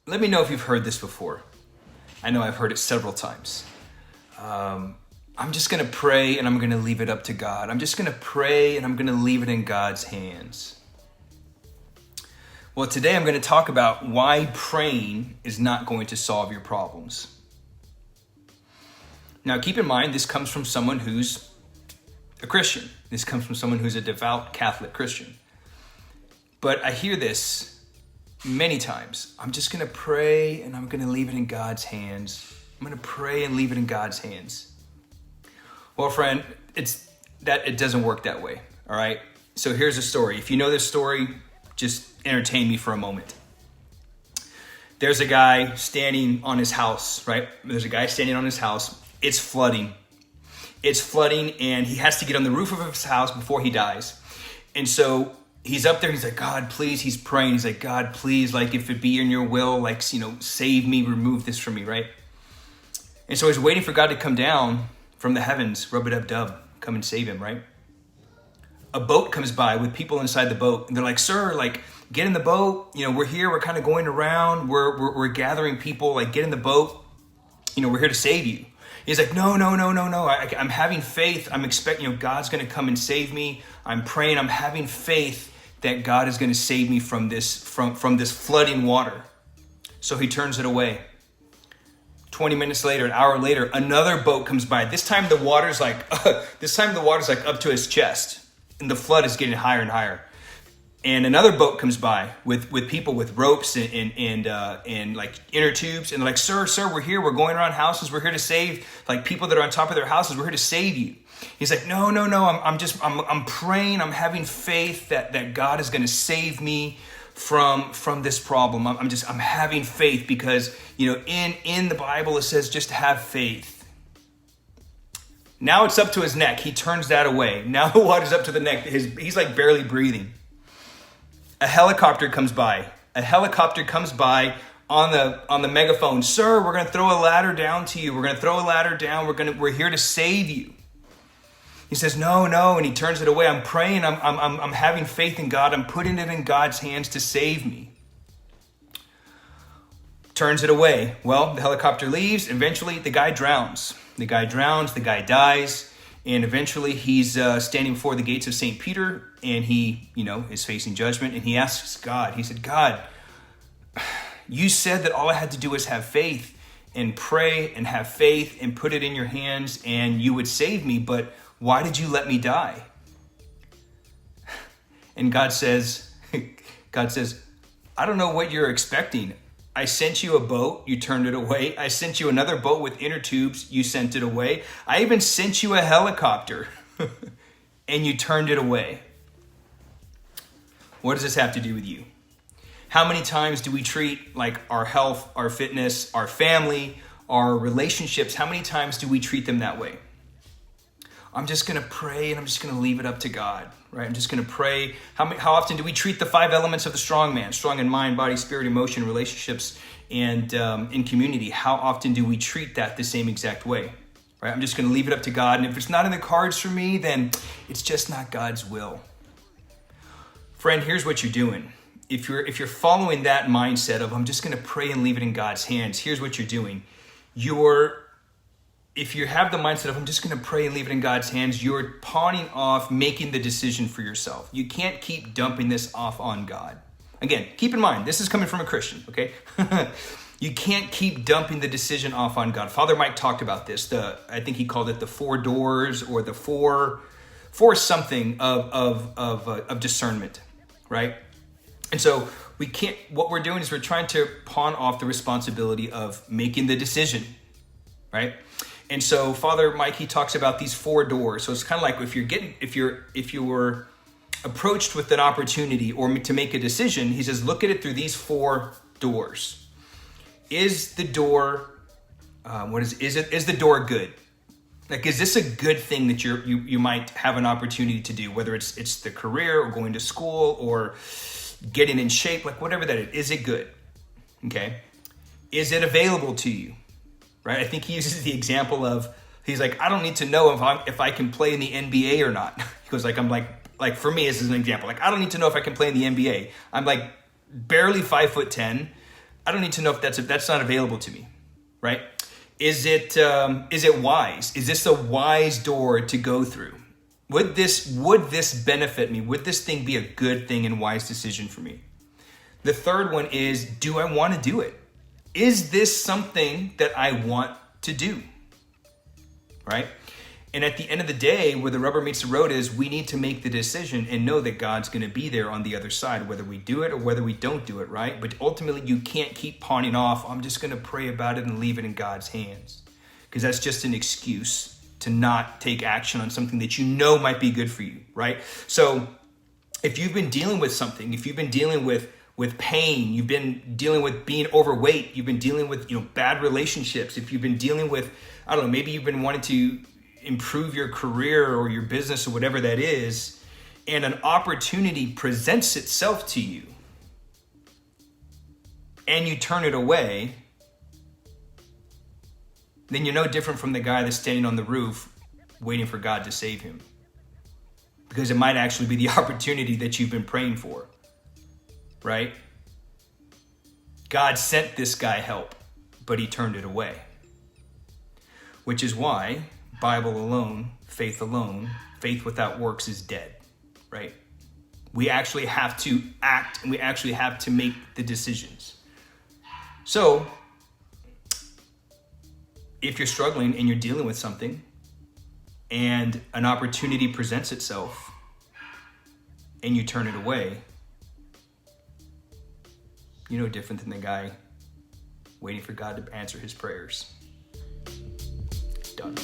Let me know if you've heard this before. I know I've heard it several times. I'm just going to pray and I'm going to leave it up to God. I'm just going to pray and I'm going to leave it in God's hands. Well, today I'm going to talk about why praying is not going to solve your problems. Now, keep in mind, this comes from someone who's a Christian. This comes from someone who's a devout Catholic Christian. But I hear this many times. I'm just going to pray and I'm going to leave it in God's hands. I'm going to pray and leave it in God's hands. Well, friend, it doesn't work that way. All right. So here's a story. If you know this story, just entertain me for a moment. There's a guy standing on his house, right? There's a guy standing on his house. It's flooding. It's flooding and he has to get on the roof of his house before he dies. And so he's up there. He's like, God, please. He's praying. He's like, God, please, like if it be in your will, like, save me, remove this from me, right? And so he's waiting for God to come down from the heavens, rub-a-dub-dub, come and save him, right? A boat comes by with people inside the boat. And they're like, sir, like, get in the boat. We're here. We're kind of going around. We're gathering people. Like, get in the boat. We're here to save you. He's like, no. I'm having faith. I'm expecting, God's going to come and save me. I'm praying. I'm having faith that God is going to save me from this flooding water. So he turns it away. 20 minutes later, an hour later, another boat comes by. This time the water's like up to his chest, and the flood is getting higher and higher. And another boat comes by with people with ropes and like inner tubes, and they're like, sir, we're here. We're going around houses. We're here to save like people that are on top of their houses. We're here to save you. He's like, no. I'm praying. I'm having faith that God is going to save me from this problem. I'm having faith because, in the Bible, it says just have faith. Now it's up to his neck. He turns that away. Now the water's up to the neck. He's like barely breathing. A helicopter comes by. On the megaphone. Sir, we're going to throw a ladder down to you. We're going to throw a ladder down. We're here to save you. He says, no, and he turns it away. I'm praying. I'm having faith in God. I'm putting it in God's hands to save me. Turns it away. Well, the helicopter leaves. Eventually, the guy drowns. The guy dies. And eventually, he's standing before the gates of St. Peter. And he, is facing judgment. And he asks God. He said, God, you said that all I had to do was have faith and pray and have faith and put it in your hands and you would save me. But why did you let me die? And God says, I don't know what you're expecting. I sent you a boat, you turned it away. I sent you another boat with inner tubes, you sent it away. I even sent you a helicopter and you turned it away. What does this have to do with you? How many times do we treat like our health, our fitness, our family, our relationships? How many times do we treat them that way? I'm just going to pray and I'm just going to leave it up to God, right? I'm just going to pray. How often do we treat the 5 elements of the strong man, strong in mind, body, spirit, emotion, relationships, and in community? How often do we treat that the same exact way, right? I'm just going to leave it up to God. And if it's not in the cards for me, then it's just not God's will. Friend, here's what you're doing. If you're following that mindset of I'm just going to pray and leave it in God's hands, here's what you're doing. If you have the mindset of I'm just going to pray and leave it in God's hands, you're pawning off making the decision for yourself. You can't keep dumping this off on God. Again, keep in mind, this is coming from a Christian, okay? You can't keep dumping the decision off on God. Father Mike talked about this. I think he called it the 4 doors or the four something of discernment, right? And so what we're doing is we're trying to pawn off the responsibility of making the decision, right? And so Father Mike, he talks about these 4 doors. So it's kind of like if you were approached with an opportunity or to make a decision, he says, look at it through these 4 doors. Is the door, is the door good? Like, is this a good thing that you might have an opportunity to do, whether it's the career or going to school or getting in shape, like whatever that is. Is it good? Okay. Is it available to you? Right? I think he uses the example of, he's like, I don't need to know if I can play in the NBA or not. He goes like, I'm like for me, this is an example. Like, I don't need to know if I can play in the NBA. I'm like barely 5'10". I don't need to know if that's not available to me, right? Is it wise? Is this a wise door to go through? Would this benefit me? Would this thing be a good thing and wise decision for me? The third one is, do I want to do it? Is this something that I want to do? Right? And at the end of the day, where the rubber meets the road is we need to make the decision and know that God's going to be there on the other side, whether we do it or whether we don't do it, right? But ultimately, you can't keep pawning off, I'm just going to pray about it and leave it in God's hands. Because that's just an excuse to not take action on something that you know might be good for you, right? So if you've been dealing with something, if you've been dealing with pain, you've been dealing with being overweight, you've been dealing with bad relationships, if you've been dealing with, I don't know, maybe you've been wanting to improve your career or your business or whatever that is, and an opportunity presents itself to you and you turn it away, then you're no different from the guy that's standing on the roof waiting for God to save him. Because it might actually be the opportunity that you've been praying for, right? God sent this guy help, but he turned it away. Which is why Bible alone, faith without works is dead, right? We actually have to act and we actually have to make the decisions. So, if you're struggling and you're dealing with something and an opportunity presents itself and you turn it away, you're no different than the guy waiting for God to answer his prayers. Done.